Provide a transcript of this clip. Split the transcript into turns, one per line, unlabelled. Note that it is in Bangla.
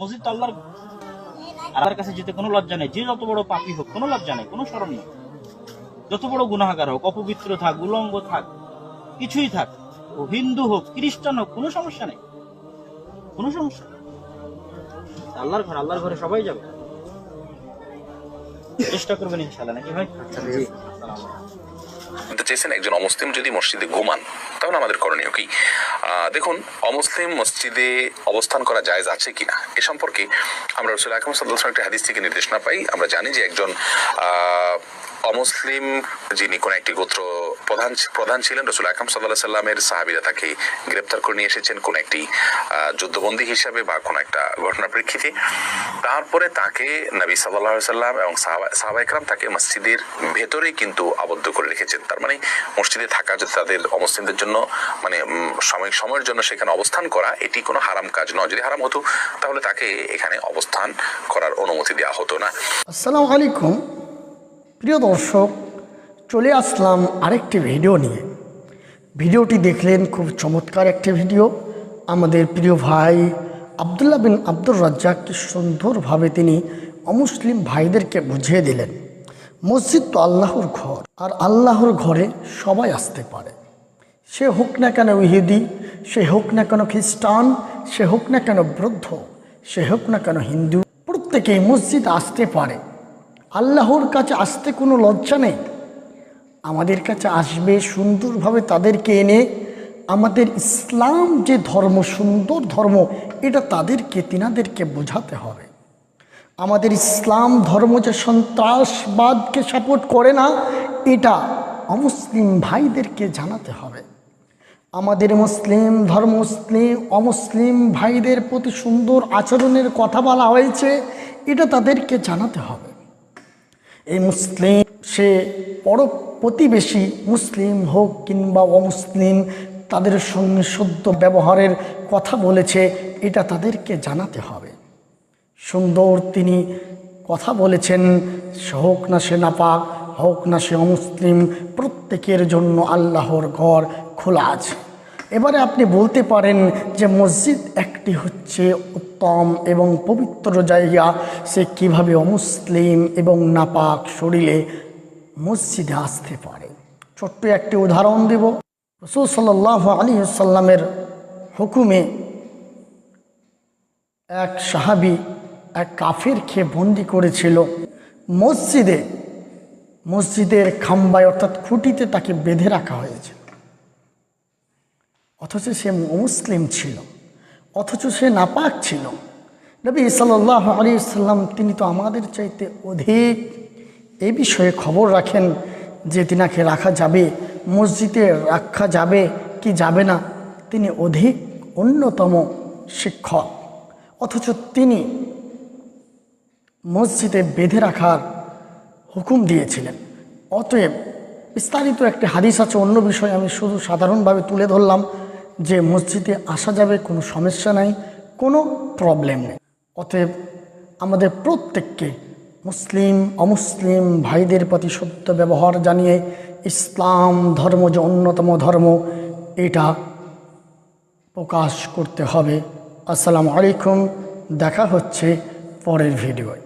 মসজিদ তো আল্লাহর, আল্লাহর কাছে যেতে কোনো লজ্জা নেই। যে যত বড় পাপী হোক কোনো লজ্জা নেই, কোনো শরম নেই। যত বড় গুনাহগার হোক, অপবিত্র থাক, উলঙ্গ থাক, কিছুই থাক, ও হিন্দু হোক, খ্রিস্টান হোক, কোনো সমস্যা নেই, কোনো সমস্যা নেই। আল্লাহর ঘর, আল্লাহর ঘরে সবাই যাবে। চেষ্টা করবেন ইনশাআল্লাহ, নাকি ভাই? আচ্ছা, জি।
চেয়েছেন একজন অমুসলিম যদি মসজিদে ঘুমান তখন আমাদের করণীয় কি? দেখুন, অমুসলিম মসজিদে অবস্থান করা জায়েজ আছে কিনা এ সম্পর্কে আমরা রাসূল আকরাম সাল্লাল্লাহু আলাইহি ওয়াসাল্লামের একটা হাদিস থেকে নির্দেশনা পাই। আমরা জানি যে একজন অমুসলিম যিনি কোন একটি গোত্র প্রধান ছিলেন, রাসূল আকরাম সাল্লাল্লাহু আলাইহি ওয়াসাল্লামের সাহাবীরা তাকে গ্রেফতার করে নিয়ে এসেছেন কোন একটি যুদ্ধবন্দী হিসাবে বা কোন একটা ঘটনার প্রেক্ষিতে। তারপরে তাকে নবী সাল্লাল্লাহু আলাইহি ওয়াসাল্লাম এবং সাহাবায়ে কেরাম তাকে মসজিদের ভেতরেই কিন্তু আবদ্ধ করে রেখেছেন। তার মানে মসজিদে থাকা যে তাদের অমুসলিমদের জন্য মানে সাময়িক সময়ের জন্য সেখানে অবস্থান করা এটি কোনো হারাম কাজ নয়। যদি হারাম হতো তাহলে তাকে এখানে অবস্থান করার অনুমতি দেওয়া হতো না।
আসসালামু আলাইকুম প্রিয় দর্শক, চলে আসলাম আরেকটি ভিডিও নিয়ে। ভিডিওটি দেখলেন, খুব চমৎকার একটি ভিডিও। আমাদের প্রিয় ভাই আব্দুল্লাহ বিন আব্দুর রাজ্জাক কি সুন্দরভাবে তিনি অমুসলিম ভাইদেরকে বুঝিয়ে দিলেন মসজিদ তো আল্লাহর ঘর, আর আল্লাহর ঘরে সবাই আসতে পারে। সে হোক না কেন ইহুদি, সে হোক না কেন খ্রিস্টান, সে হোক না কেন বৌদ্ধ, সে হোক না কেন হিন্দু, প্রত্যেকেই মসজিদ আসতে পারে। আল্লাহর কাছে আসতে কোনো লজ্জা নেই। আমাদের কাছে আসবে, সুন্দরভাবে তাদেরকে এনে আমাদের ইসলাম যে ধর্ম, সুন্দর ধর্ম, এটা তিনাদেরকে বোঝাতে হবে। আমাদের ইসলাম ধর্ম যে সন্ত্রাসবাদকে সাপোর্ট করে না, এটা অমুসলিম ভাইদেরকে জানাতে হবে। আমাদের মুসলিম ধর্ম অমুসলিম ভাইদের প্রতি সুন্দর আচরণের কথা বলা হয়েছে, এটা তাদেরকে জানাতে হবে। এই মুসলিম, সে পর প্রতিবেশী মুসলিম হোক কিংবা অমুসলিম, তাদের সঙ্গে শুদ্ধ ব্যবহারের কথা বলেছে, এটা তাদেরকে জানাতে হবে। সুন্দর তিনি কথা বলেছেন, হোক না সে নাপাক, হোক না সে অমুসলিম, প্রত্যেকের জন্য আল্লাহর ঘর খোলা আছে। এবারে আপনি বলতে পারেন যে মসজিদ একটি হচ্ছে উত্তম এবং পবিত্র জায়গা, সে কিভাবে অমুসলিম এবং নাপাক শরীরে মসজিদে আসতে পারে। ছোট্ট একটি উদাহরণ দেব। রাসূল সাল্লাল্লাহু আলাইহি ওয়াসাল্লামের হুকুমে এক সাহাবী এক কাফিরকে বন্দি করেছিল মসজিদের খাম্বায়, অর্থাৎ খুঁটিতে তাকে বেঁধে রাখা হয়েছে। অথচ সে মুসলিম ছিল, অথচ সে নাপাক ছিল। নবী সাল্লাল্লাহু আলাইহি ওয়াসাল্লাম তিনি তো আমাদের চাইতে অধিক এই বিষয়ে খবর রাখেন যে তিনাকে রাখা যাবে, মসজিদে রাখা যাবে কি যাবে না, তিনি অধিক অন্যতম শিক্ষক। অথচ তিনি মসজিদে বেঁধে রাখার হুকুম দিয়েছিলেন। অতএব বিস্তারিত একটি হাদিস আছে, অন্য বিষয়ে আমি শুধু সাধারণভাবে তুলে ধরলাম যে মসজিদে আসা যাবে, কোনো সমস্যা নাই, কোনো প্রবলেম নেই। অতএব আমাদের প্রত্যেককে মুসলিম অমুসলিম ভাইদের প্রতি সত্য ব্যবহার জানিয়ে ইসলাম ধর্ম যে অন্যতম ধর্ম, এটা প্রকাশ করতে হবে। আসসালামু আলাইকুম, দেখা হচ্ছে পরের ভিডিওয়।